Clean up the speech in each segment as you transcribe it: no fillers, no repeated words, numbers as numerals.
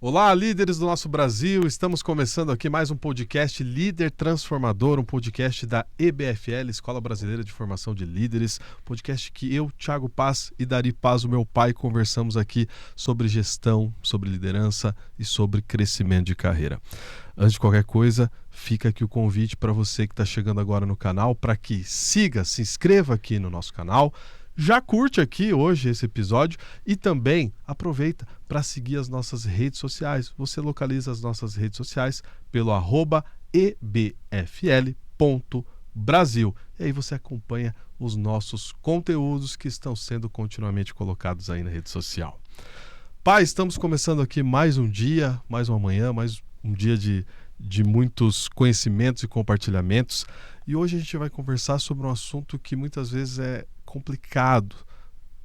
Olá, líderes do nosso Brasil. Estamos começando aqui mais um podcast Líder Transformador, um podcast da EBFL, Escola Brasileira de Formação de Líderes, podcast que eu, Thiago Paz e Dari Paz, o meu pai, conversamos aqui sobre gestão, sobre liderança e sobre crescimento de carreira. Antes de qualquer coisa, fica aqui o convite para você que está chegando agora no canal, para que siga, se inscreva aqui no nosso canal, já curte aqui hoje esse episódio e também aproveita para seguir as nossas redes sociais. Você localiza as nossas redes sociais pelo @ebfl.brasil. E aí você acompanha os nossos conteúdos que estão sendo continuamente colocados aí na rede social. Pai, estamos começando aqui mais um dia, mais uma manhã, mais um dia de muitos conhecimentos e compartilhamentos. E hoje a gente vai conversar sobre um assunto que muitas vezes é complicado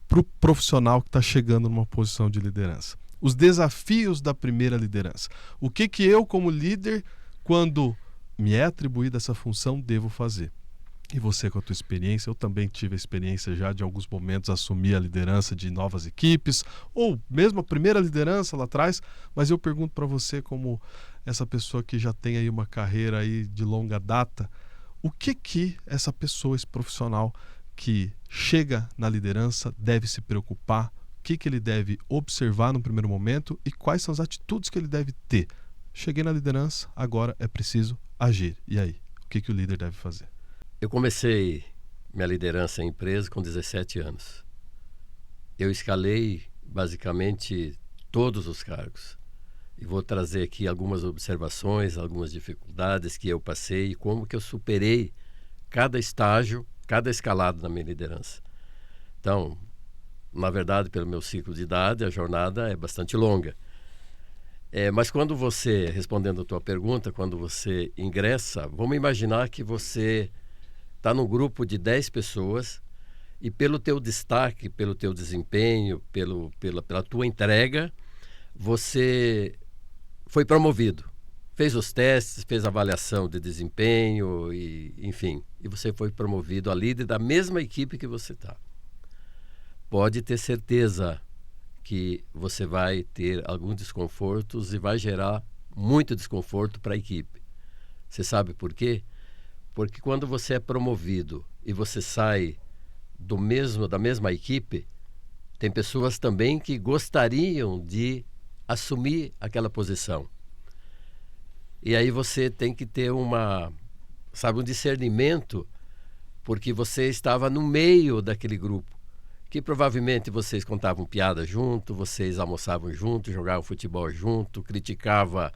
para o profissional que está chegando numa posição de liderança. Os desafios da primeira liderança. O que eu, como líder, quando me é atribuída essa função, devo fazer? E você, com a tua experiência, eu também tive a experiência já de alguns momentos assumir a liderança de novas equipes, ou mesmo a primeira liderança lá atrás, mas eu pergunto para você, como essa pessoa que já tem aí uma carreira aí de longa data, o que essa pessoa, esse profissional que chega na liderança deve se preocupar, o que ele deve observar no primeiro momento e quais são as atitudes que ele deve ter? Cheguei na liderança, agora é preciso agir. E aí, o que o líder deve fazer? Eu comecei minha liderança em empresa com 17 anos. Eu escalei basicamente todos os cargos. E vou trazer aqui algumas observações, algumas dificuldades que eu passei e como que eu superei cada estágio, cada escalada na minha liderança. Então, na verdade, pelo meu ciclo de idade, a jornada é bastante longa. Mas quando você, respondendo a tua pergunta, quando você ingressa, vamos imaginar que você está num grupo de 10 pessoas e pelo teu destaque, pelo teu desempenho, pela tua entrega, você foi promovido. Fez os testes, fez a avaliação de desempenho, enfim, e você foi promovido a líder da mesma equipe que você está. Pode ter certeza que você vai ter alguns desconfortos e vai gerar muito desconforto para a equipe. Você sabe por quê? Porque quando você é promovido e você sai da mesma equipe, tem pessoas também que gostariam de assumir aquela posição. E aí você tem que ter um discernimento, porque você estava no meio daquele grupo, que provavelmente vocês contavam piada junto, vocês almoçavam junto, jogavam futebol junto, criticava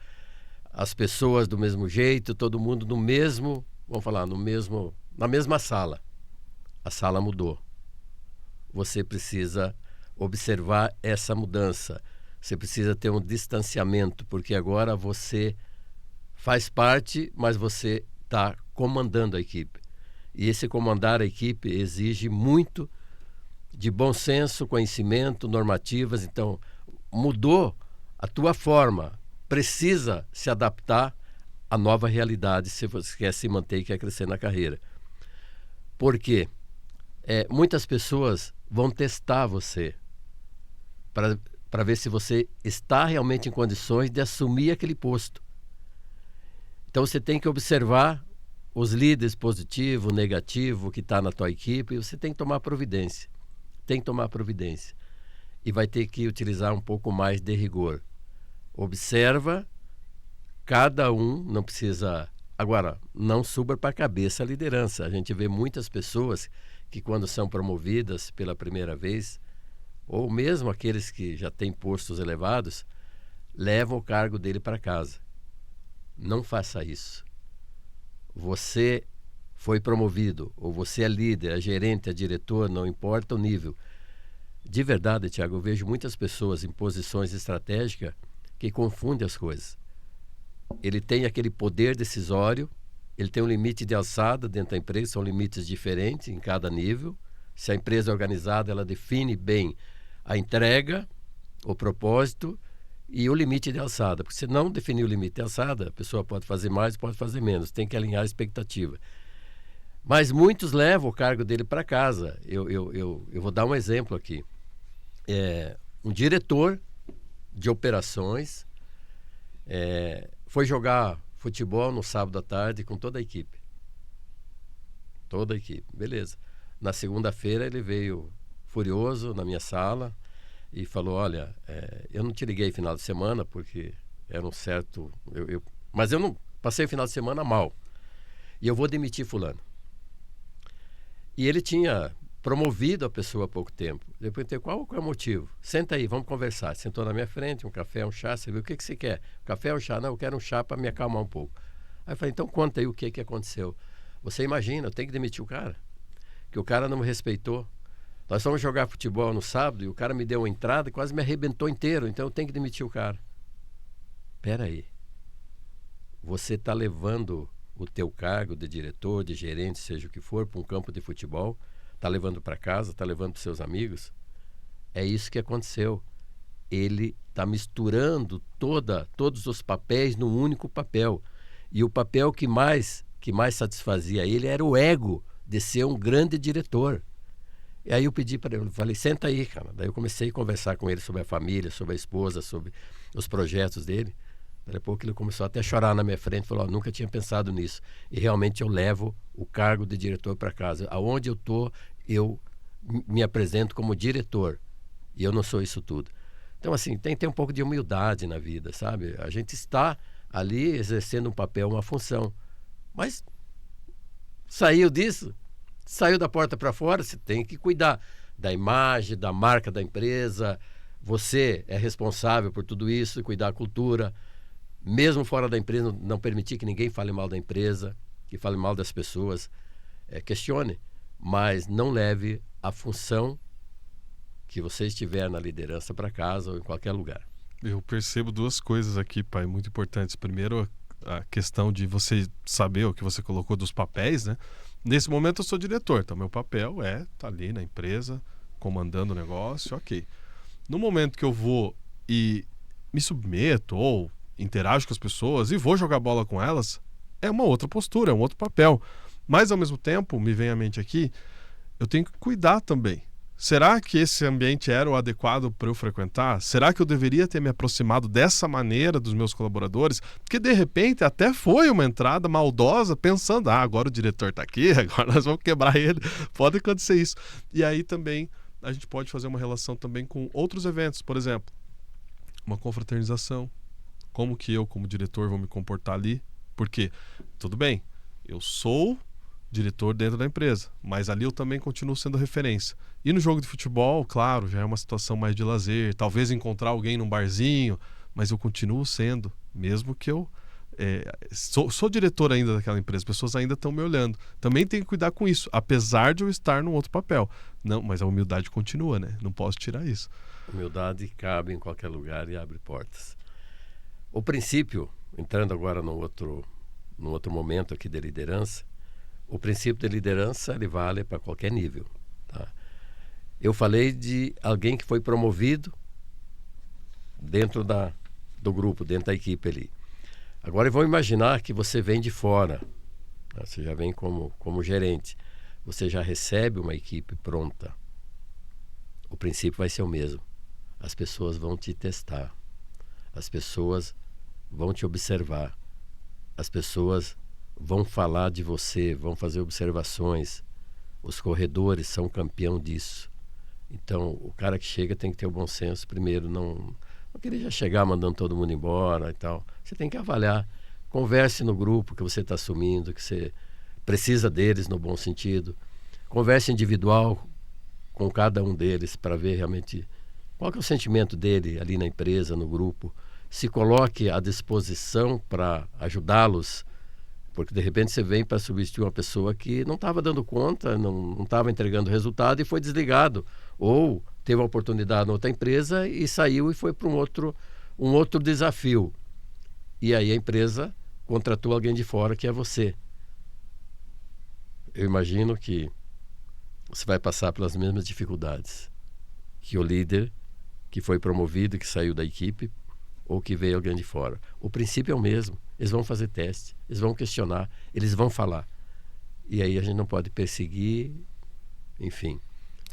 as pessoas do mesmo jeito, todo mundo no mesmo, vamos falar, na mesma sala. A sala mudou. Você precisa observar essa mudança. Você precisa ter um distanciamento, porque agora você faz parte, mas você está comandando a equipe. E esse comandar a equipe exige muito de bom senso, conhecimento, normativas. Então, mudou a tua forma. Precisa se adaptar à nova realidade se você quer se manter e quer crescer na carreira. Por quê? Muitas pessoas vão testar você para ver se você está realmente em condições de assumir aquele posto. Então você tem que observar os líderes positivo, negativo que está na tua equipe e você tem que tomar providência. E vai ter que utilizar um pouco mais de rigor. Observa, cada um não precisa... Agora, não suba para a cabeça a liderança. A gente vê muitas pessoas que quando são promovidas pela primeira vez, ou mesmo aqueles que já têm postos elevados, levam o cargo dele para casa. Não faça isso. Você foi promovido, ou você é líder, é gerente, é diretor, não importa o nível. De verdade, Thiago, eu vejo muitas pessoas em posições estratégicas que confundem as coisas. Ele tem aquele poder decisório, ele tem um limite de alçada dentro da empresa, são limites diferentes em cada nível. Se a empresa é organizada, ela define bem a entrega, o propósito e o limite de alçada. Porque se não definir o limite de alçada, a pessoa pode fazer mais, pode fazer menos. Tem que alinhar a expectativa. Mas muitos levam o cargo dele para casa. Eu vou dar um exemplo aqui. Um diretor de operações Foi jogar futebol no sábado à tarde com toda a equipe. Toda a equipe, beleza. Na segunda-feira ele veio furioso na minha sala e falou, olha, eu não te liguei final de semana porque era um certo... mas eu não passei o final de semana mal. E eu vou demitir fulano. E ele tinha promovido a pessoa há pouco tempo. Eu perguntei, qual é o motivo? Senta aí, vamos conversar. Sentou na minha frente, um café, um chá. Você viu, o que você quer? Café ou chá? Não, eu quero um chá para me acalmar um pouco. Aí eu falei, então conta aí o que aconteceu. Você imagina, eu tenho que demitir o cara. Que o cara não me respeitou. Nós fomos jogar futebol no sábado e o cara me deu uma entrada e quase me arrebentou inteiro. Então eu tenho que demitir o cara. Espera aí. Você está levando o teu cargo de diretor, de gerente, seja o que for, para um campo de futebol, está levando para casa, está levando para seus amigos. É isso que aconteceu. Ele está misturando todos os papéis num único papel. E o papel que mais satisfazia ele era o ego de ser um grande diretor. E aí eu pedi para ele, falei, senta aí, cara. Daí eu comecei a conversar com ele sobre a família, sobre a esposa, sobre os projetos dele. Daí a pouco ele começou até a chorar na minha frente, falou, nunca tinha pensado nisso. E realmente eu levo o cargo de diretor para casa. Aonde eu estou, eu me apresento como diretor. E eu não sou isso tudo. Então, assim, tem que ter um pouco de humildade na vida, sabe? A gente está ali exercendo um papel, uma função. Mas saiu disso, saiu da porta para fora, você tem que cuidar da imagem, da marca da empresa. Você é responsável por tudo isso, cuidar da cultura. Mesmo fora da empresa, não permitir que ninguém fale mal da empresa, que fale mal das pessoas. Questione, mas não leve a função que você estiver na liderança para casa ou em qualquer lugar. Eu percebo duas coisas aqui, pai, muito importantes. Primeiro, a questão de você saber o que você colocou dos papéis, né? Nesse momento eu sou diretor, então meu papel é estar ali na empresa, comandando o negócio, ok. No momento que eu vou e me submeto ou interajo com as pessoas e vou jogar bola com elas, é uma outra postura, é um outro papel. Mas, ao mesmo tempo, me vem à mente aqui, eu tenho que cuidar também. Será que esse ambiente era o adequado para eu frequentar? Será que eu deveria ter me aproximado dessa maneira dos meus colaboradores? Porque, de repente, até foi uma entrada maldosa, pensando, agora o diretor está aqui, agora nós vamos quebrar ele. Pode acontecer isso. E aí também, a gente pode fazer uma relação também com outros eventos. Por exemplo, uma confraternização. Como que eu, como diretor, vou me comportar ali? Porque, tudo bem, eu sou diretor dentro da empresa, mas ali eu também continuo sendo referência. E no jogo de futebol, claro, já é uma situação mais de lazer, talvez encontrar alguém num barzinho, mas eu continuo sendo, mesmo que eu sou diretor ainda daquela empresa, as pessoas ainda estão me olhando. Também tenho que cuidar com isso, apesar de eu estar num outro papel. Não, mas a humildade continua, né? Não posso tirar isso. Humildade cabe em qualquer lugar e abre portas. O princípio, entrando agora num outro momento aqui de liderança, o princípio de liderança ele vale para qualquer nível. Tá? Eu falei de alguém que foi promovido dentro do grupo, dentro da equipe ali. Agora vamos imaginar que você vem de fora, tá? Você já vem como gerente, você já recebe uma equipe pronta. O princípio vai ser o mesmo. As pessoas vão te testar, as pessoas vão te observar, as pessoas vão falar de você, vão fazer observações. Os corredores são campeão disso. Então, o cara que chega tem que ter o bom senso primeiro, não querer já chegar mandando todo mundo embora e tal. Você tem que avaliar. Converse no grupo que você está assumindo, que você precisa deles no bom sentido. Converse individual com cada um deles para ver realmente qual que é o sentimento dele ali na empresa, no grupo. Se coloque à disposição para ajudá-los, porque de repente você vem para substituir uma pessoa que não estava dando conta, não estava entregando resultado e foi desligado. Ou teve a oportunidade na outra empresa e saiu e foi para um outro desafio. E aí a empresa contratou alguém de fora, que é você. Eu imagino que você vai passar pelas mesmas dificuldades que o líder que foi promovido, que saiu da equipe, ou que veio alguém de fora. O princípio é o mesmo. Eles vão fazer teste, eles vão questionar, eles vão falar. E aí a gente não pode perseguir, enfim.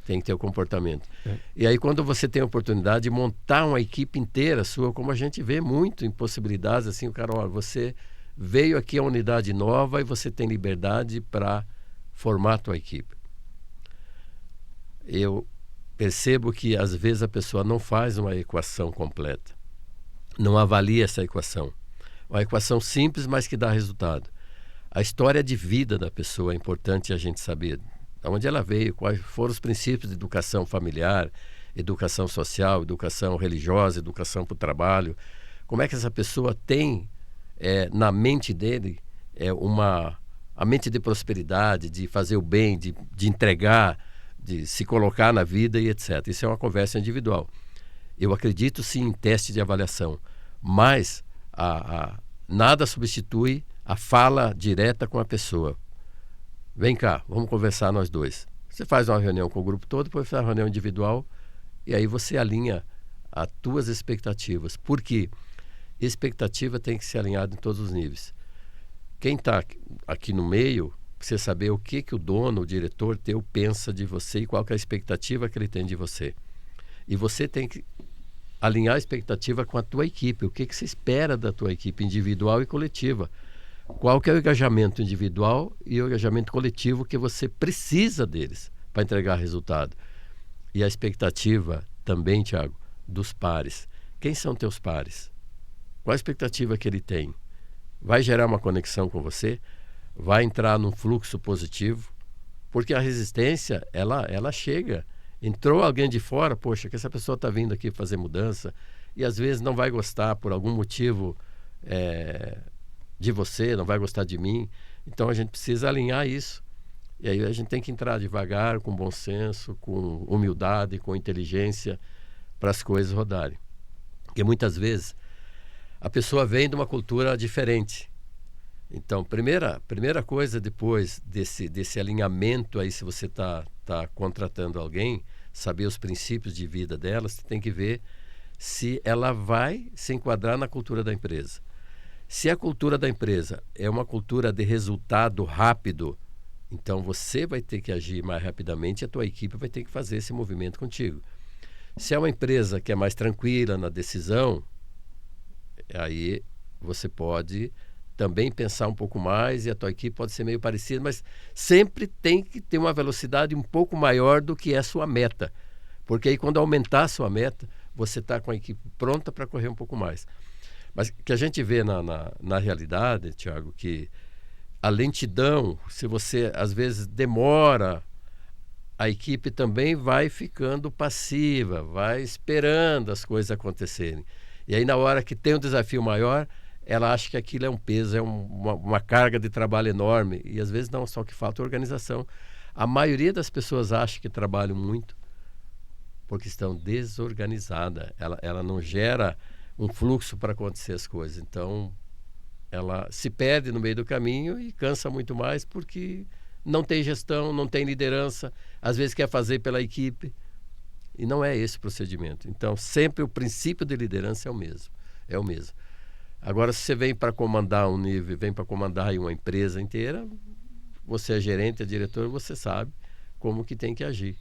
tem que ter o comportamento. E aí quando você tem a oportunidade de montar uma equipe inteira sua, como a gente vê muito em possibilidades, assim, o cara, olha, você veio aqui a unidade nova e você tem liberdade para formar a tua equipe. Eu percebo que às vezes a pessoa não faz uma equação completa, não avalia essa equação. Uma equação simples, mas que dá resultado. A história de vida da pessoa é importante a gente saber. De onde ela veio, quais foram os princípios de educação familiar, educação social, educação religiosa, educação para o trabalho. Como é que essa pessoa tem na mente dele a mente de prosperidade, de fazer o bem, de entregar, de se colocar na vida e etc. Isso é uma conversa individual. Eu acredito sim em teste de avaliação, mas nada substitui a fala direta com a pessoa. Vem cá, vamos conversar nós dois. Você faz uma reunião com o grupo todo, depois faz uma reunião individual e aí você alinha as tuas expectativas. Por quê? Expectativa tem que ser alinhada em todos os níveis. Quem está aqui no meio precisa saber o que o dono, o diretor teu pensa de você e qual que é a expectativa que ele tem de você. E você tem que alinhar a expectativa com a tua equipe. O que se espera da tua equipe individual e coletiva? Qual que é o engajamento individual e o engajamento coletivo que você precisa deles para entregar resultado? E a expectativa também, Thiago, dos pares. Quem são teus pares? Qual a expectativa que ele tem? Vai gerar uma conexão com você? Vai entrar num fluxo positivo? Porque a resistência, ela chega. Entrou alguém de fora, poxa, que essa pessoa está vindo aqui fazer mudança e às vezes não vai gostar por algum motivo de você, não vai gostar de mim. Então a gente precisa alinhar isso. E aí a gente tem que entrar devagar, com bom senso, com humildade, com inteligência, para as coisas rodarem. Porque muitas vezes a pessoa vem de uma cultura diferente. Então, primeira coisa depois desse alinhamento aí, se você está contratando alguém, saber os princípios de vida dela, você tem que ver se ela vai se enquadrar na cultura da empresa. Se a cultura da empresa é uma cultura de resultado rápido, então você vai ter que agir mais rapidamente e a tua equipe vai ter que fazer esse movimento contigo. Se é uma empresa que é mais tranquila na decisão, aí você pode também pensar um pouco mais e a tua equipe pode ser meio parecida, mas sempre tem que ter uma velocidade um pouco maior do que é a sua meta. Porque aí quando aumentar a sua meta, você está com a equipe pronta para correr um pouco mais. Mas o que a gente vê na realidade, Thiago, que a lentidão, se você às vezes demora, a equipe também vai ficando passiva, vai esperando as coisas acontecerem. E aí na hora que tem um desafio maior, ela acha que aquilo é um peso, é uma carga de trabalho enorme. E às vezes não, só que falta organização. A maioria das pessoas acha que trabalham muito porque estão desorganizadas. Ela não gera um fluxo para acontecer as coisas. Então, ela se perde no meio do caminho e cansa muito mais porque não tem gestão, não tem liderança. Às vezes quer fazer pela equipe. E não é esse o procedimento. Então, sempre o princípio de liderança é o mesmo. É o mesmo. Agora, se você vem para comandar um nível, vem para comandar aí uma empresa inteira, você é gerente, é diretor, você sabe como que tem que agir.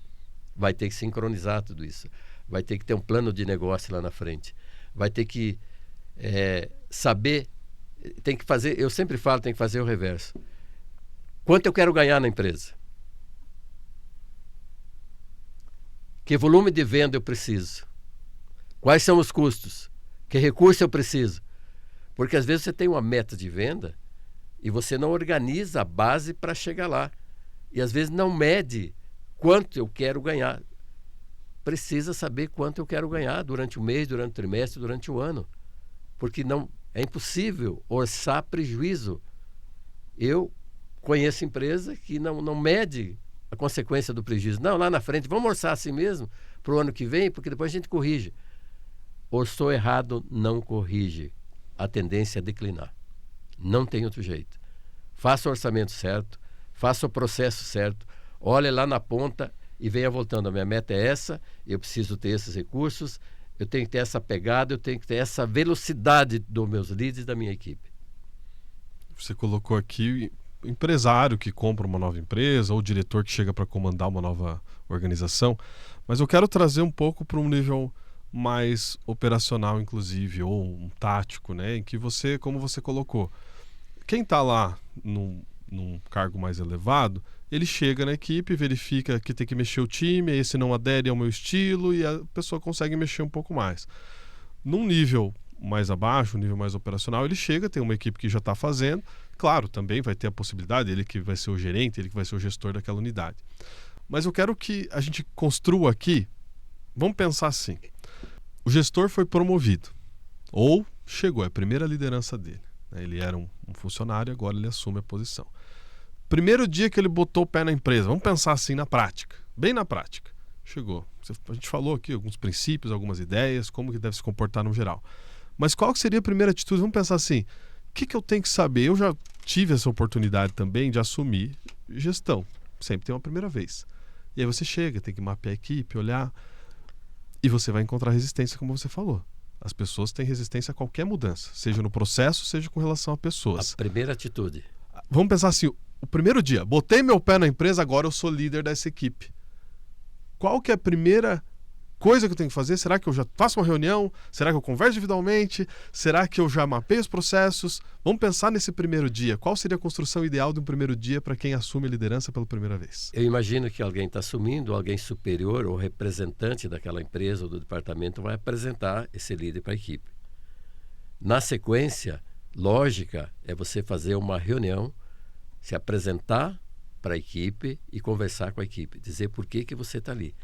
Vai ter que sincronizar tudo isso. Vai ter que ter um plano de negócio lá na frente. Vai ter que saber, tem que fazer, eu sempre falo, tem que fazer o reverso. Quanto eu quero ganhar na empresa? Que volume de venda eu preciso? Quais são os custos? Que recurso eu preciso? Porque às vezes você tem uma meta de venda e você não organiza a base para chegar lá. E às vezes não mede quanto eu quero ganhar. Precisa saber quanto eu quero ganhar durante o mês, durante o trimestre, durante o ano. Porque não é impossível orçar prejuízo. Eu conheço empresa que não mede a consequência do prejuízo. Não, lá na frente, vamos orçar assim mesmo para o ano que vem, porque depois a gente corrige. Orçou errado, não corrige. A tendência é declinar. Não tem outro jeito. Faça o orçamento certo, faça o processo certo, olhe lá na ponta e venha voltando. A minha meta é essa, eu preciso ter esses recursos, eu tenho que ter essa pegada, eu tenho que ter essa velocidade dos meus leads e da minha equipe. Você colocou aqui empresário que compra uma nova empresa ou o diretor que chega para comandar uma nova organização, mas eu quero trazer um pouco para um nível mais operacional, inclusive, ou um tático, né? Em que você, como você colocou, quem está lá num cargo mais elevado, ele chega na equipe, verifica que tem que mexer o time, esse não adere ao meu estilo e a pessoa consegue mexer um pouco mais. Num nível mais abaixo, um nível mais operacional, ele chega, tem uma equipe que já está fazendo, claro, também vai ter a possibilidade, ele que vai ser o gerente, ele que vai ser o gestor daquela unidade. Mas eu quero que a gente construa aqui, vamos pensar assim, o gestor foi promovido, ou chegou, é a primeira liderança dele. Ele era um funcionário, agora ele assume a posição. Primeiro dia que ele botou o pé na empresa, vamos pensar assim na prática, bem na prática. Chegou, a gente falou aqui alguns princípios, algumas ideias, como que deve se comportar no geral. Mas qual que seria a primeira atitude? Vamos pensar assim, o que eu tenho que saber? Eu já tive essa oportunidade também de assumir gestão, sempre tem uma primeira vez. E aí você chega, tem que mapear a equipe, olhar, e você vai encontrar resistência, como você falou. As pessoas têm resistência a qualquer mudança, seja no processo, seja com relação a pessoas. A primeira atitude. Vamos pensar assim, o primeiro dia, botei meu pé na empresa, agora eu sou líder dessa equipe. Qual que é a primeira coisa que eu tenho que fazer? Será que eu já faço uma reunião? Será que eu converso individualmente? Será que eu já mapeio os processos? Vamos pensar nesse primeiro dia. Qual seria a construção ideal de um primeiro dia para quem assume a liderança pela primeira vez? Eu imagino que alguém está assumindo, alguém superior ou representante daquela empresa ou do departamento vai apresentar esse líder para a equipe. Na sequência, lógica é você fazer uma reunião, se apresentar para a equipe e conversar com a equipe, dizer por que você está ali.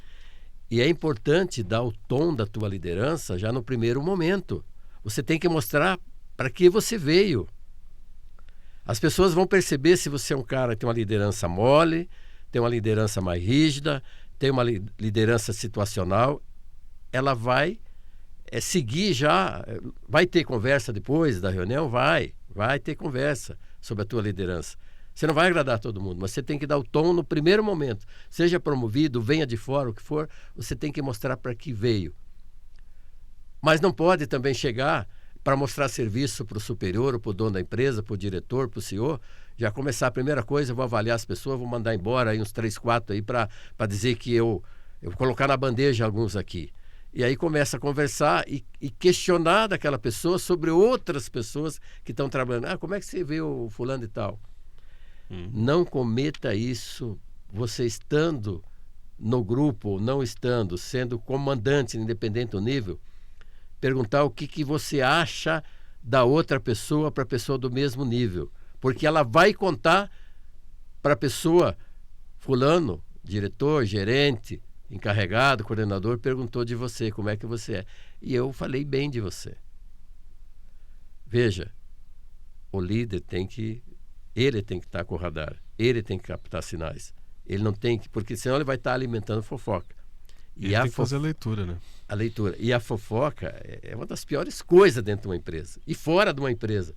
E é importante dar o tom da tua liderança já no primeiro momento. Você tem que mostrar para que você veio. As pessoas vão perceber se você é um cara que tem uma liderança mole, tem uma liderança mais rígida, tem uma liderança situacional. Ela vai seguir já. Vai ter conversa depois da reunião? Vai ter conversa sobre a tua liderança. Você não vai agradar todo mundo, mas você tem que dar o tom no primeiro momento. Seja promovido, venha de fora, o que for, você tem que mostrar para que veio. Mas não pode também chegar para mostrar serviço para o superior, ou para o dono da empresa, para o diretor, para o CEO. Já começar a primeira coisa, eu vou avaliar as pessoas, vou mandar embora aí uns 3, 4 aí para dizer que eu vou colocar na bandeja alguns aqui. E aí começa a conversar e questionar daquela pessoa sobre outras pessoas que estão trabalhando. Como é que você vê o fulano e tal? Não cometa isso, você estando no grupo ou não estando, sendo comandante, independente do nível, perguntar o que você acha da outra pessoa para a pessoa do mesmo nível. Porque ela vai contar para a pessoa, fulano, diretor, gerente, encarregado, coordenador, perguntou de você, como é que você é. E eu falei bem de você. Veja, o líder tem que estar com o radar, ele tem que captar sinais. Ele não tem que, porque senão ele vai estar alimentando fofoca. Ele tem que fazer a leitura, né? A leitura. E a fofoca é uma das piores coisas dentro de uma empresa. E fora de uma empresa.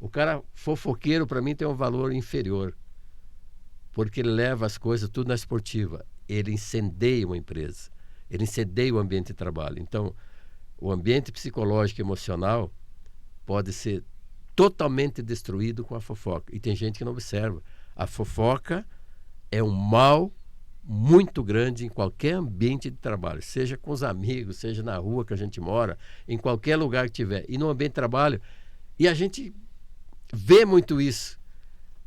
O cara fofoqueiro, para mim, tem um valor inferior. Porque ele leva as coisas tudo na esportiva. Ele incendeia uma empresa. Ele incendeia o ambiente de trabalho. Então, o ambiente psicológico e emocional pode ser totalmente destruído com a fofoca. E tem gente que não observa. A fofoca é um mal muito grande em qualquer ambiente de trabalho, seja com os amigos, seja na rua que a gente mora, em qualquer lugar que tiver. E no ambiente de trabalho, e a gente vê muito isso.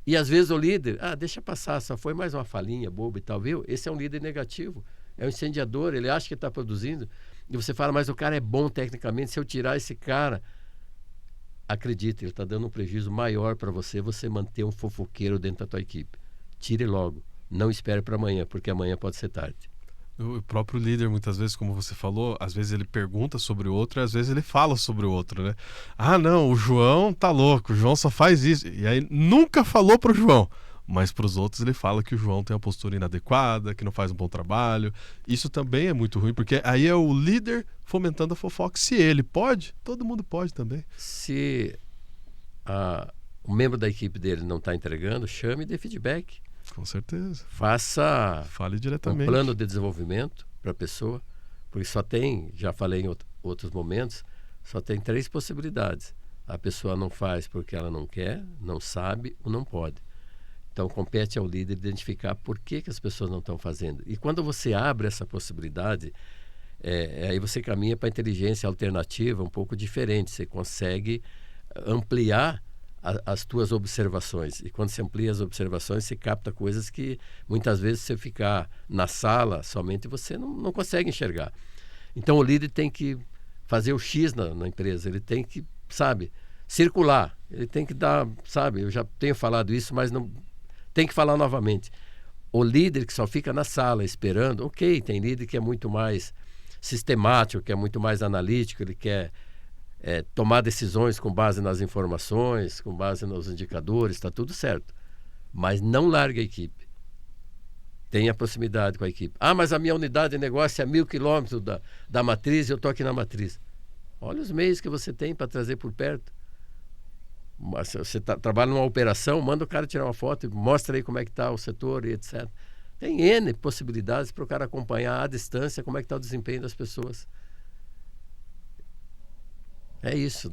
E às vezes o líder, deixa passar, só foi mais uma falinha boba e tal, viu? Esse é um líder negativo, é um incendiador, ele acha que está produzindo, e você fala, mas o cara é bom tecnicamente, se eu tirar esse cara, acredite, ele está dando um prejuízo maior para você manter um fofoqueiro dentro da tua equipe. Tire logo. Não espere para amanhã, porque amanhã pode ser tarde. O próprio líder, muitas vezes, como você falou, às vezes ele pergunta sobre o outro e às vezes ele fala sobre o outro, né? Não, o João tá louco, o João só faz isso. E aí nunca falou pro João, mas para os outros ele fala que o João tem uma postura inadequada, que não faz um bom trabalho. Isso também é muito ruim, porque aí é o líder fomentando a fofoca. Se ele pode, todo mundo pode também. Se o membro da equipe dele não está entregando, chame e dê feedback. Com certeza. Fale diretamente. Um plano de desenvolvimento para a pessoa, porque já falei em outros momentos, só tem 3 possibilidades. A pessoa não faz porque ela não quer, não sabe ou não pode. Então, compete ao líder identificar por que as pessoas não estão fazendo. E quando você abre essa possibilidade, aí você caminha para a inteligência alternativa um pouco diferente. Você consegue ampliar as tuas observações. E quando você amplia as observações, você capta coisas que muitas vezes você ficar na sala somente você não consegue enxergar. Então, o líder tem que fazer o X na empresa. Ele tem que, circular. Ele tem que dar, eu já tenho falado isso, mas não tem que falar novamente. O líder que só fica na sala esperando, ok, tem líder que é muito mais sistemático, que é muito mais analítico, ele quer tomar decisões com base nas informações, com base nos indicadores, está tudo certo. Mas não largue a equipe. Tenha proximidade com a equipe. Mas a minha unidade de negócio é 1.000 quilômetros da matriz e eu estou aqui na matriz. Olha os meios que você tem para trazer por perto. Você trabalha numa operação, manda o cara tirar uma foto e mostra aí como é que está o setor e etc. Tem N possibilidades para o cara acompanhar à distância como é que está o desempenho das pessoas. É isso,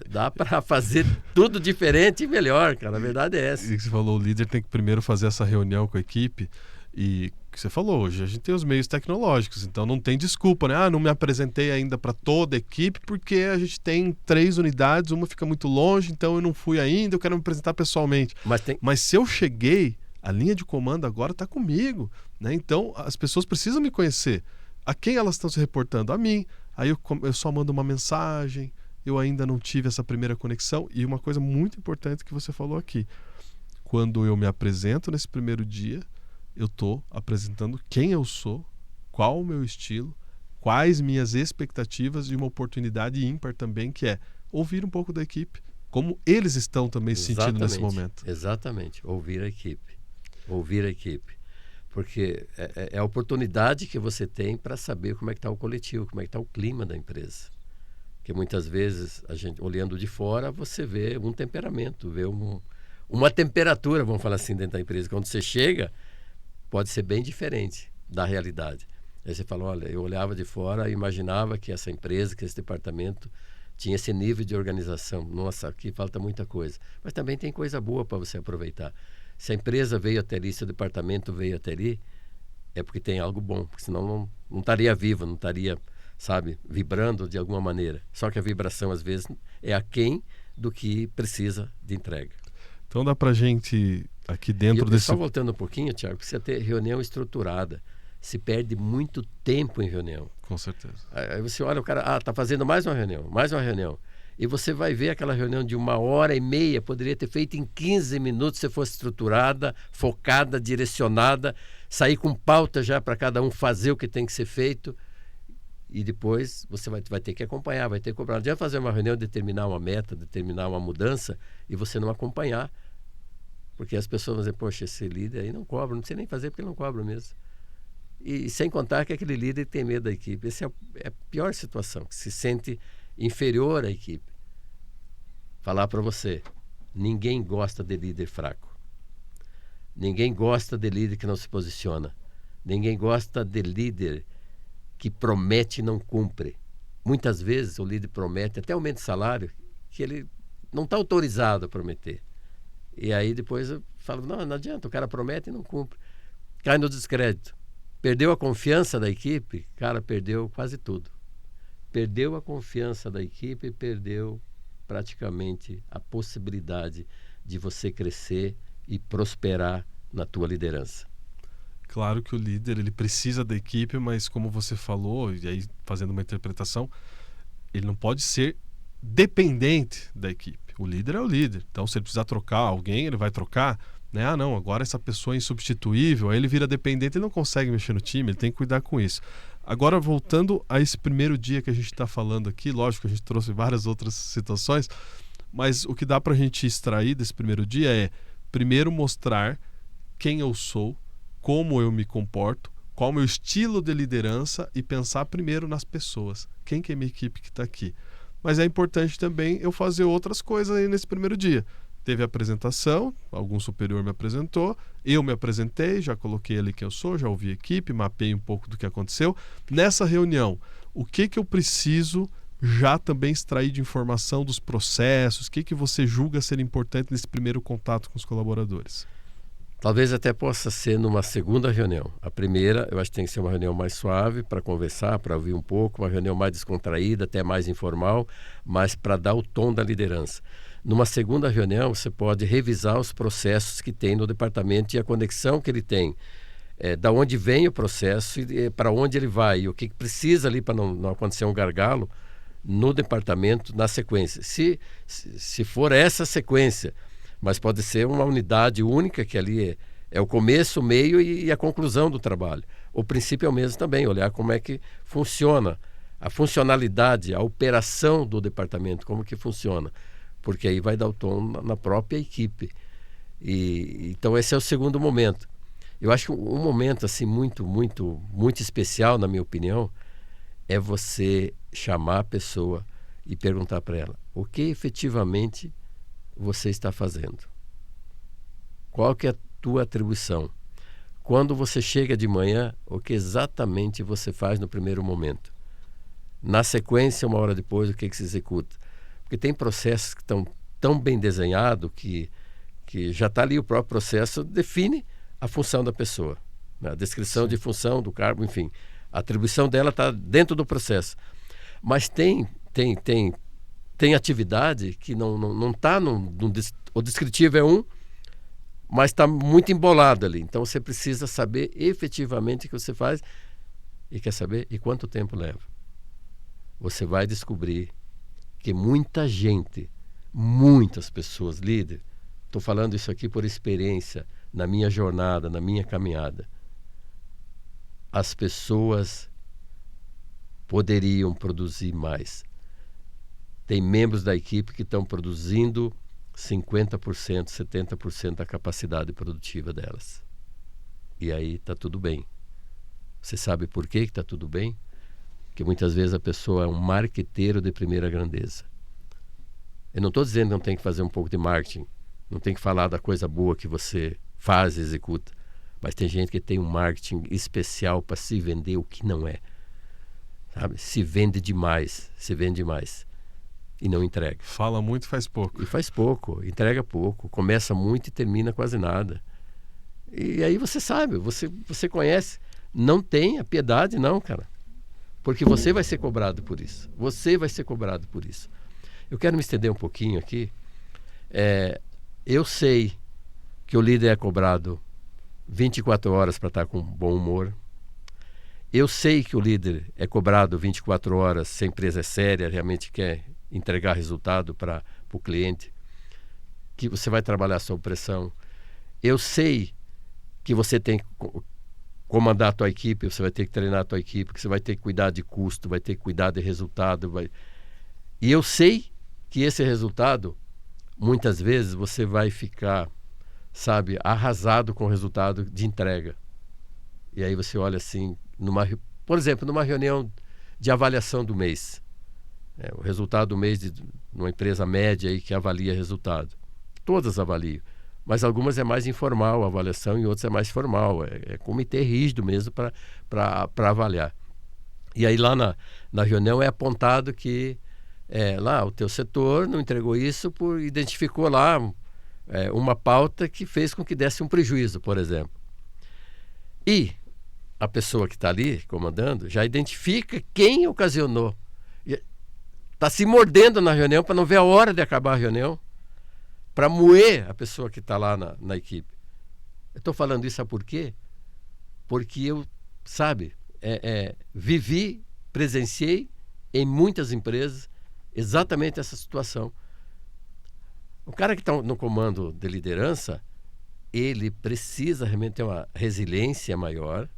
dá para fazer tudo diferente e melhor, cara. A verdade é essa. E que você falou, o líder tem que primeiro fazer essa reunião com a equipe. E que você falou, hoje a gente tem os meios tecnológicos, então não tem desculpa, né? Não me apresentei ainda para toda a equipe porque a gente tem 3 unidades, uma fica muito longe, então eu não fui ainda, eu quero me apresentar pessoalmente. Mas se eu cheguei, a linha de comando agora está comigo, né? Então as pessoas precisam me conhecer. A quem elas estão se reportando? A mim. Aí eu só mando uma mensagem, eu ainda não tive essa primeira conexão. E uma coisa muito importante que você falou aqui, quando eu me apresento nesse primeiro dia, eu estou apresentando quem eu sou, qual o meu estilo, quais minhas expectativas e uma oportunidade ímpar também, que é ouvir um pouco da equipe, como eles estão também se sentindo nesse momento. Exatamente, ouvir a equipe. Ouvir a equipe. Porque é a oportunidade que você tem para saber como é que está o coletivo, como é que está o clima da empresa. Porque muitas vezes, a gente olhando de fora, você vê um temperamento, vê uma temperatura, vamos falar assim, dentro da empresa. Quando você chega, pode ser bem diferente da realidade. Aí você fala, olha, eu olhava de fora e imaginava que essa empresa, que esse departamento tinha esse nível de organização. Nossa, aqui falta muita coisa. Mas também tem coisa boa para você aproveitar. Se a empresa veio até ali, se o departamento veio até ali, é porque tem algo bom. Porque senão não estaria vivo, não estaria, vibrando de alguma maneira. Só que a vibração, às vezes, é aquém do que precisa de entrega. Então dá para a gente, aqui dentro desse... Só voltando um pouquinho, Thiago, precisa ter reunião estruturada. Se perde muito tempo em reunião. Com certeza. Aí você olha, o cara, está fazendo mais uma reunião. E você vai ver aquela reunião de 1h30, poderia ter feito em 15 minutos se fosse estruturada, focada, direcionada, sair com pauta já para cada um fazer o que tem que ser feito. E depois você vai ter que acompanhar, vai ter que cobrar. Não adianta fazer uma reunião, determinar uma meta, determinar uma mudança e você não acompanhar. Porque as pessoas vão dizer, poxa, esse líder aí não cobra, não precisa nem fazer porque ele não cobra mesmo. E sem contar que aquele líder tem medo da equipe. Essa é a pior situação, que se sente inferior à equipe. Falar para você, ninguém gosta de líder fraco. Ninguém gosta de líder que não se posiciona. Ninguém gosta de líder que promete e não cumpre. Muitas vezes o líder promete até aumento de salário que ele não está autorizado a prometer. E aí depois eu falo, não adianta, o cara promete e não cumpre. Cai no descrédito. Perdeu a confiança da equipe, cara, perdeu quase tudo. Perdeu a confiança da equipe, perdeu praticamente a possibilidade de você crescer e prosperar na tua liderança. Claro que o líder ele precisa da equipe, mas como você falou, e aí fazendo uma interpretação, ele não pode ser dependente da equipe. O líder é o líder. Então, se ele precisar trocar alguém, ele vai trocar. Né? Não, agora essa pessoa é insubstituível, aí ele vira dependente, ele não consegue mexer no time, ele tem que cuidar com isso. Agora, voltando a esse primeiro dia que a gente está falando aqui, lógico que a gente trouxe várias outras situações, mas o que dá para a gente extrair desse primeiro dia é, primeiro, mostrar quem eu sou, como eu me comporto, qual o meu estilo de liderança e pensar primeiro nas pessoas. Quem que é a minha equipe que está aqui? Mas é importante também eu fazer outras coisas aí nesse primeiro dia. Teve a apresentação, algum superior me apresentou, eu me apresentei, já coloquei ali quem eu sou, já ouvi a equipe, mapeei um pouco do que aconteceu. Nessa reunião, o que eu preciso já também extrair de informação dos processos? O que você julga ser importante nesse primeiro contato com os colaboradores? Talvez até possa ser numa segunda reunião. A primeira, eu acho que tem que ser uma reunião mais suave para conversar, para ouvir um pouco, uma reunião mais descontraída, até mais informal, mas para dar o tom da liderança. Numa segunda reunião, você pode revisar os processos que tem no departamento e a conexão que ele tem. Da onde vem o processo e para onde ele vai, e o que precisa ali para não acontecer um gargalo no departamento na sequência. Se for essa sequência, mas pode ser uma unidade única que ali é o começo, o meio e a conclusão do trabalho. O princípio é o mesmo também, olhar como é que funciona a funcionalidade, a operação do departamento, como que funciona, porque aí vai dar o tom na própria equipe. Então esse é o segundo momento. Eu acho que um momento assim muito, muito, muito especial, na minha opinião, é você chamar a pessoa e perguntar para ela o que efetivamente você está fazendo. Qual que é a tua atribuição? Quando você chega de manhã, o que exatamente você faz no primeiro momento? Na sequência, uma hora depois, o que se executa? Porque tem processos que estão tão bem desenhados que já está ali o próprio processo, define a função da pessoa, né? A descrição de função do cargo, enfim. A atribuição dela está dentro do processo. Mas tem atividade que não está o descritivo é mas está muito embolado ali. Então você precisa saber efetivamente o que você faz e quer saber e quanto tempo leva. Você vai descobrir que muita gente, muitas pessoas, líder, estou falando isso aqui por experiência, na minha jornada, na minha caminhada, as pessoas poderiam produzir mais. Tem membros da equipe que estão produzindo 50%, 70% da capacidade produtiva delas. E aí está tudo bem. Você sabe por que está tudo bem? Porque muitas vezes a pessoa é um marqueteiro de primeira grandeza. Eu não estou dizendo que não tem que fazer um pouco de marketing, não tem que falar da coisa boa que você faz e executa, mas tem gente que tem um marketing especial para se vender o que não é. Sabe? Se vende demais e não entrega. Fala muito e faz pouco. E faz pouco, entrega pouco, começa muito e termina quase nada. E aí você sabe, você conhece, não tenha piedade não, cara. Porque você vai ser cobrado por isso. Você vai ser cobrado por isso. Eu quero me estender um pouquinho aqui. Eu sei que o líder é cobrado 24 horas para estar com bom humor. Eu sei que o líder é cobrado 24 horas se a empresa é séria, realmente quer entregar resultado para o cliente, que você vai trabalhar sob pressão. Eu sei que você tem que comandar a tua equipe, você vai ter que treinar a tua equipe, que você vai ter que cuidar de custo, vai ter que cuidar de resultado. E eu sei que esse resultado, muitas vezes você vai ficar, sabe, arrasado com o resultado de entrega. E aí você olha assim, por exemplo, numa reunião de avaliação do mês. O resultado do mês de uma empresa média aí que avalia resultado. Todas avaliam, mas algumas é mais informal a avaliação e outras é mais formal. É comitê rígido mesmo para avaliar. E aí lá na reunião é apontado que lá o teu setor não entregou isso identificou lá uma pauta que fez com que desse um prejuízo, por exemplo. E a pessoa que está ali comandando já identifica quem ocasionou. Está se mordendo na reunião para não ver a hora de acabar a reunião, para moer a pessoa que está lá na equipe. Eu estou falando isso, sabe por quê? Porque eu, vivi, presenciei em muitas empresas exatamente essa situação. O cara que está no comando de liderança, ele precisa realmente ter uma resiliência maior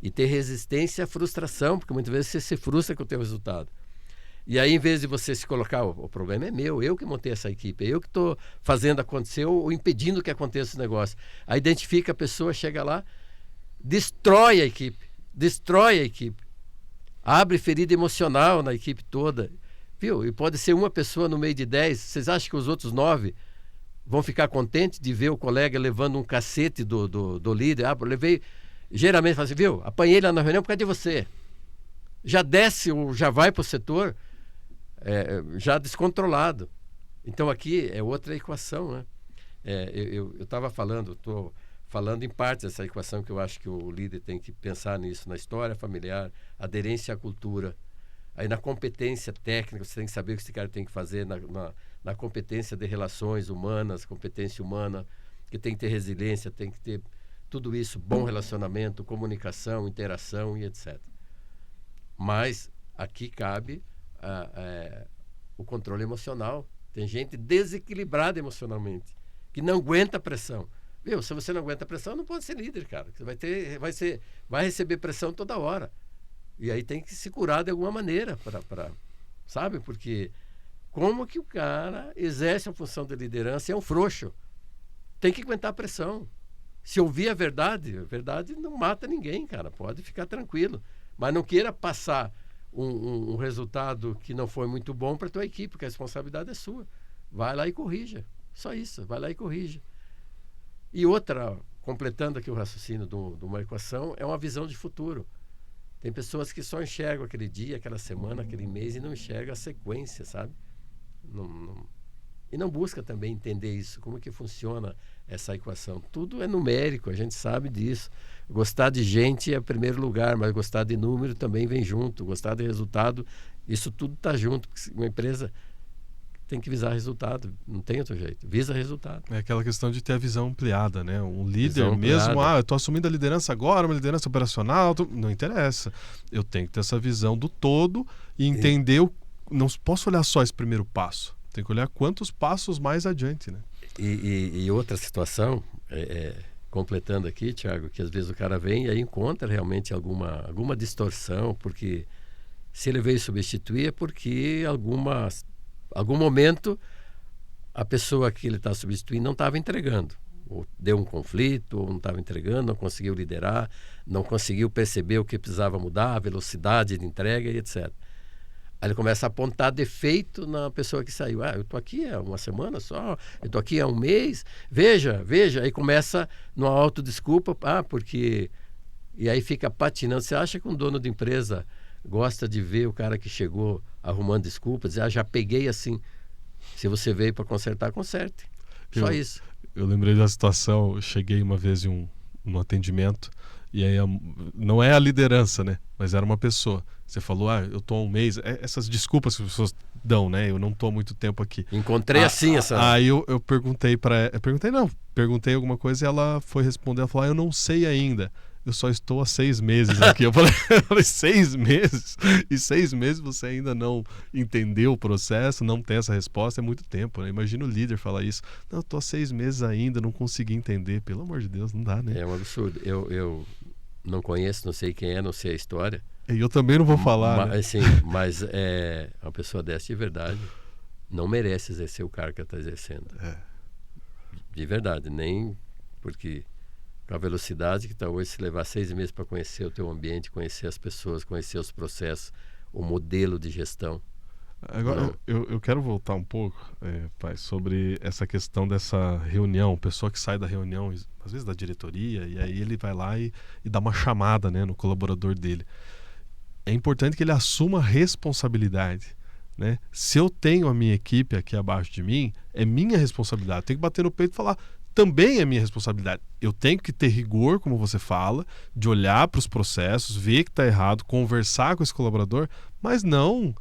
e ter resistência à frustração, porque muitas vezes você se frustra com o teu resultado. E aí, em vez de você se colocar, o problema é meu, eu que montei essa equipe, eu que estou fazendo acontecer ou impedindo que aconteça esse negócio. Aí identifica a pessoa, chega lá, destrói a equipe, abre ferida emocional na equipe toda, viu? E pode ser uma pessoa no meio de 10, vocês acham que os outros 9 vão ficar contentes de ver o colega levando um cacete do líder? Eu levei, geralmente fala assim, viu? Apanhei lá na reunião por causa de você. Já desce ou já vai para o setor já descontrolado. Então aqui é outra equação, né? Eu estava falando, estou falando em partes dessa equação que eu acho que o líder tem que pensar nisso, na história familiar, aderência à cultura, aí na competência técnica, você tem que saber o que esse cara tem que fazer, na competência de relações humanas, competência humana, que tem que ter resiliência, tem que ter tudo isso, bom relacionamento, comunicação, interação e etc. Mas aqui cabe o controle emocional. Tem gente desequilibrada emocionalmente, que não aguenta a pressão. Viu? Se você não aguenta a pressão, não pode ser líder, cara. Você vai receber pressão toda hora. E aí tem que se curar de alguma maneira, sabe? Porque como que o cara exerce a função de liderança e é um frouxo? Tem que aguentar a pressão. Se ouvir a verdade não mata ninguém, cara. Pode ficar tranquilo. Mas não queira passar um resultado que não foi muito bom para a tua equipe, porque a responsabilidade é sua. Vai lá e corrija. Só isso, vai lá e corrija. E outra, completando aqui o raciocínio de uma equação, é uma visão de futuro. Tem pessoas que só enxergam aquele dia, aquela semana, aquele mês e não enxergam a sequência, sabe? E não busca também entender isso, como que funciona essa equação. Tudo é numérico, a gente sabe disso. Gostar de gente é primeiro lugar, mas gostar de número também vem junto. Gostar de resultado, isso tudo está junto. Uma empresa tem que visar resultado, não tem outro jeito. Visa resultado. É aquela questão de ter a visão ampliada, né? Um líder mesmo, eu estou assumindo a liderança agora, uma liderança operacional, não interessa. Eu tenho que ter essa visão do todo e entender, não posso olhar só esse primeiro passo. Tem que olhar quantos passos mais adiante, né? E outra situação, completando aqui, Thiago, que às vezes o cara vem e aí encontra realmente alguma distorção, porque se ele veio substituir é porque algum momento a pessoa que ele está substituindo não estava entregando. Ou deu um conflito, ou não estava entregando, não conseguiu liderar, não conseguiu perceber o que precisava mudar, a velocidade de entrega e etc. Aí ele começa a apontar defeito na pessoa que saiu. Eu estou aqui há uma semana só, eu estou aqui há um mês, veja. Aí começa numa autodesculpa, porque... E aí fica patinando. Você acha que um dono de empresa gosta de ver o cara que chegou arrumando desculpas, dizer, já peguei assim. Se você veio para consertar, conserte. Só isso. Eu lembrei da situação, eu cheguei uma vez em um atendimento, e aí não é a liderança, né? Mas era uma pessoa. Você falou, eu tô há um mês. Essas desculpas que as pessoas dão, né? Eu não tô há muito tempo aqui. Encontrei assim essa... Aí eu perguntei para ela, perguntei alguma coisa e ela foi responder, ela falou, eu não sei ainda. Eu só estou há 6 meses aqui. Eu falei, 6 meses? E 6 meses você ainda não entendeu o processo, não tem essa resposta, é muito tempo, né? Imagina o líder falar isso. Não, eu estou há 6 meses ainda, não consegui entender. Pelo amor de Deus, não dá, né? É um absurdo. Eu não conheço, não sei quem é, não sei a história. E eu também não vou falar, né? Assim, mas uma pessoa dessa de verdade não merece exercer o cargo que ela está exercendo. De verdade, nem porque... com a velocidade que está hoje, se levar 6 meses para conhecer o teu ambiente, conhecer as pessoas, conhecer os processos, o modelo de gestão. Agora, eu quero voltar um pouco, pai, sobre essa questão dessa reunião, pessoa que sai da reunião, às vezes da diretoria, e aí ele vai lá e dá uma chamada, né, no colaborador dele. É importante que ele assuma a responsabilidade, né? Se eu tenho a minha equipe aqui abaixo de mim, é minha responsabilidade. Tem que bater no peito e falar... também é minha responsabilidade. Eu tenho que ter rigor, como você fala, de olhar para os processos, ver que está errado, conversar com esse colaborador, mas não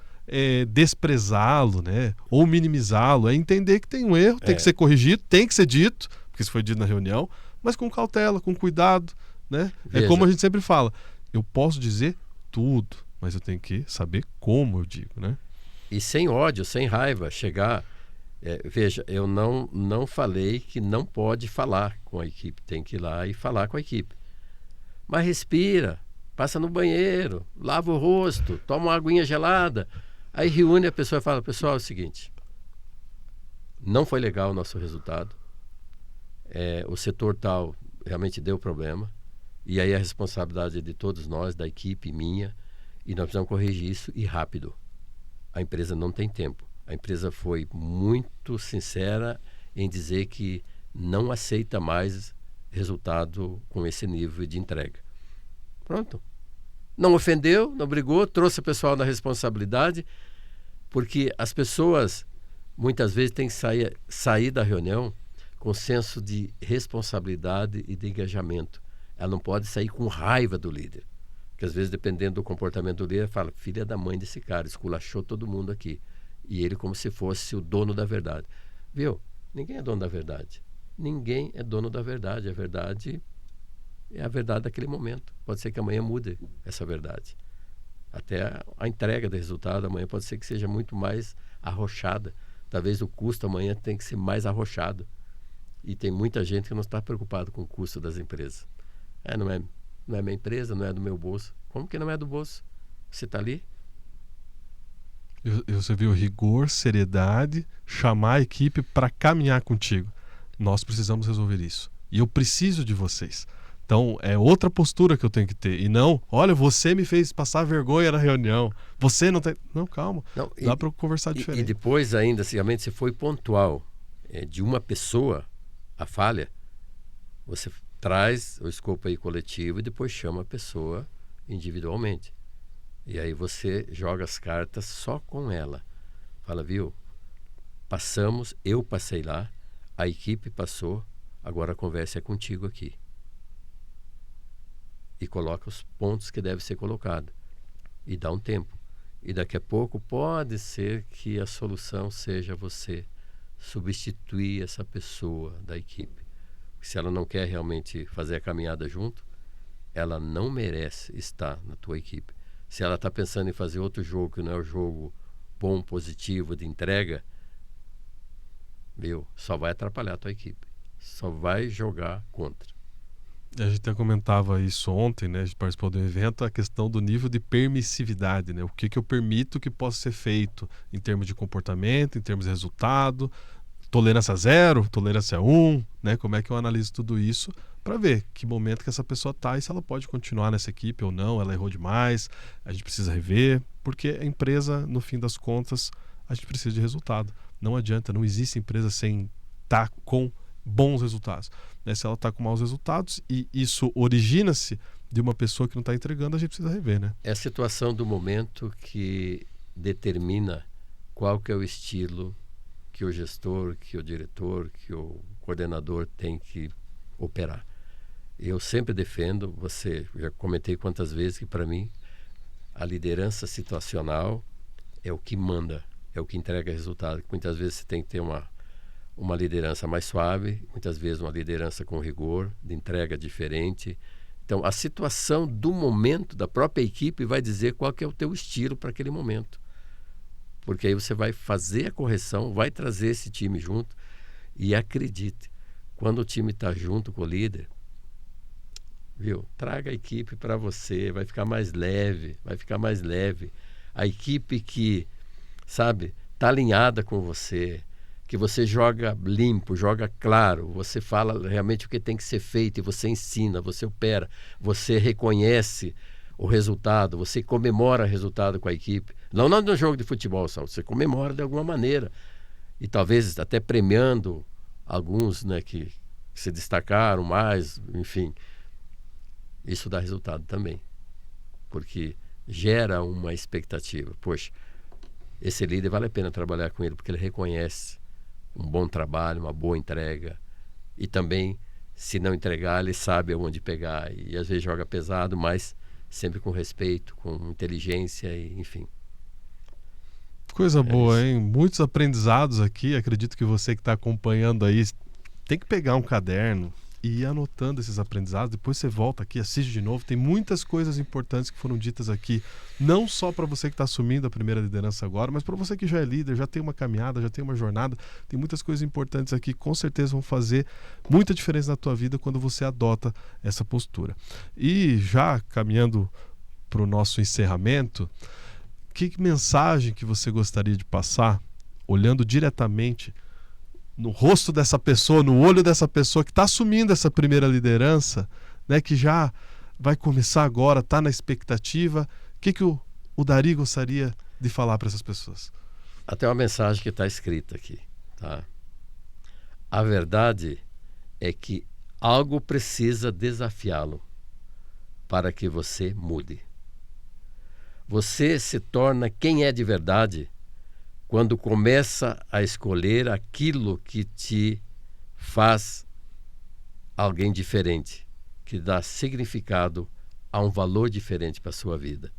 desprezá-lo, né? Ou minimizá-lo. É entender que tem um erro, tem que ser corrigido, tem que ser dito, porque isso foi dito na reunião, mas com cautela, com cuidado, né? É como a gente sempre fala, eu posso dizer tudo, mas eu tenho que saber como eu digo, né? E sem ódio, sem raiva, chegar... veja, eu não falei que não pode falar com a equipe, tem que ir lá e falar com a equipe. Mas respira, passa no banheiro, lava o rosto, toma uma aguinha gelada. Aí reúne a pessoa e fala, pessoal, é o seguinte, não foi legal o nosso resultado, o setor tal realmente deu problema, e aí a responsabilidade é de todos nós, da equipe minha, e nós precisamos corrigir isso e rápido. A empresa não tem tempo. A empresa foi muito sincera em dizer que não aceita mais resultado com esse nível de entrega. Pronto. Não ofendeu, não brigou, trouxe o pessoal na responsabilidade, porque as pessoas muitas vezes têm que sair da reunião com senso de responsabilidade e de engajamento. Ela não pode sair com raiva do líder. Porque às vezes, dependendo do comportamento do líder, fala, filha da mãe desse cara, esculachou todo mundo aqui. E ele como se fosse o dono da verdade. Viu? Ninguém é dono da verdade. Ninguém é dono da verdade. A verdade é a verdade daquele momento. Pode ser que amanhã mude essa verdade. Até a entrega do resultado amanhã pode ser que seja muito mais arrochada. Talvez o custo amanhã tenha que ser mais arrochado. E tem muita gente que não está preocupado com o custo das empresas. Não é minha empresa, não é do meu bolso. Como que não é do bolso? Você está ali? Você viu rigor, seriedade, chamar a equipe para caminhar contigo. Nós precisamos resolver isso. E eu preciso de vocês. Então, é outra postura que eu tenho que ter. E não, olha, você me fez passar vergonha na reunião. Você não tem... Não, calma. Não, dá para conversar diferente. E depois ainda, realmente, se foi pontual de uma pessoa a falha, você traz o escopo aí coletivo e depois chama a pessoa individualmente. E aí você joga as cartas só com ela. Fala, viu? Passamos, eu passei lá, a equipe passou, agora a conversa é contigo aqui. E coloca os pontos que deve ser colocado. E dá um tempo. E daqui a pouco pode ser que a solução seja você substituir essa pessoa da equipe. Se ela não quer realmente fazer a caminhada junto, ela não merece estar na tua equipe. Se ela está pensando em fazer outro jogo que não é o jogo bom, positivo, de entrega, só vai atrapalhar a tua equipe. Só vai jogar contra. A gente até comentava isso ontem, né? A gente participou do evento, a questão do nível de permissividade, né? O que eu permito que possa ser feito em termos de comportamento, em termos de resultado, tolerância 0, tolerância 1, né? Como é que eu analiso tudo isso para ver que momento que essa pessoa está e se ela pode continuar nessa equipe ou não, ela errou demais, a gente precisa rever, porque a empresa, no fim das contas, a gente precisa de resultado. Não adianta, não existe empresa sem estar com bons resultados. Né? Se ela está com maus resultados e isso origina-se de uma pessoa que não está entregando, a gente precisa rever, né? É a situação do momento que determina qual que é o estilo que o gestor, que o diretor, que o coordenador tem que operar. Eu sempre defendo, já comentei quantas vezes que para mim a liderança situacional é o que manda, é o que entrega resultado. Muitas vezes você tem que ter uma liderança mais suave, muitas vezes uma liderança com rigor, de entrega diferente. Então, a situação do momento da própria equipe vai dizer qual que é o teu estilo para aquele momento. Porque aí você vai fazer a correção, vai trazer esse time junto e acredite, quando o time está junto com o líder, traga a equipe para você, vai ficar mais leve, A equipe que, está alinhada com você, que você joga limpo, joga claro, você fala realmente o que tem que ser feito e você ensina, você opera, você reconhece o resultado, você comemora o resultado com a equipe. Não no jogo de futebol só, você comemora de alguma maneira. E talvez até premiando alguns, né, que se destacaram mais, enfim. Isso dá resultado também. Porque gera uma expectativa. Poxa, esse líder vale a pena trabalhar com ele, porque ele reconhece um bom trabalho, uma boa entrega. E também, se não entregar, ele sabe aonde pegar. E às vezes joga pesado, mas sempre com respeito, com inteligência, e, enfim. Coisa boa, hein? Muitos aprendizados aqui. Acredito que você que está acompanhando aí tem que pegar um caderno e ir anotando esses aprendizados. Depois você volta aqui, assiste de novo. Tem muitas coisas importantes que foram ditas aqui, não só para você que está assumindo a primeira liderança agora, mas para você que já é líder, já tem uma caminhada, já tem uma jornada. Tem muitas coisas importantes aqui, com certeza vão fazer muita diferença na tua vida quando você adota essa postura. E já caminhando para o nosso encerramento, que mensagem que você gostaria de passar, olhando diretamente no rosto dessa pessoa, no olho dessa pessoa que está assumindo essa primeira liderança, né, que já vai começar agora, está na expectativa? O que o Dari gostaria de falar para essas pessoas? Até uma mensagem que está escrita aqui. Tá? A verdade é que algo precisa desafiá-lo para que você mude. Você se torna quem é de verdade quando começa a escolher aquilo que te faz alguém diferente, que dá significado a um valor diferente para a sua vida.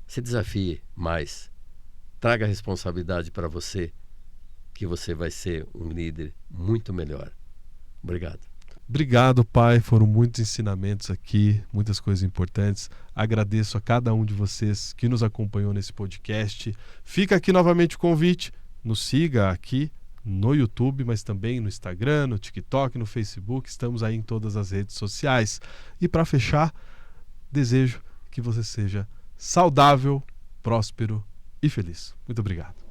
Se desafie mais. Traga a responsabilidade para você, que você vai ser um líder muito melhor. Obrigado. Obrigado, pai. Foram muitos ensinamentos aqui, muitas coisas importantes. Agradeço a cada um de vocês que nos acompanhou nesse podcast. Fica aqui novamente o convite. Nos siga aqui no YouTube, mas também no Instagram, no TikTok, no Facebook. Estamos aí em todas as redes sociais. E para fechar, desejo que você seja saudável, próspero e feliz. Muito obrigado.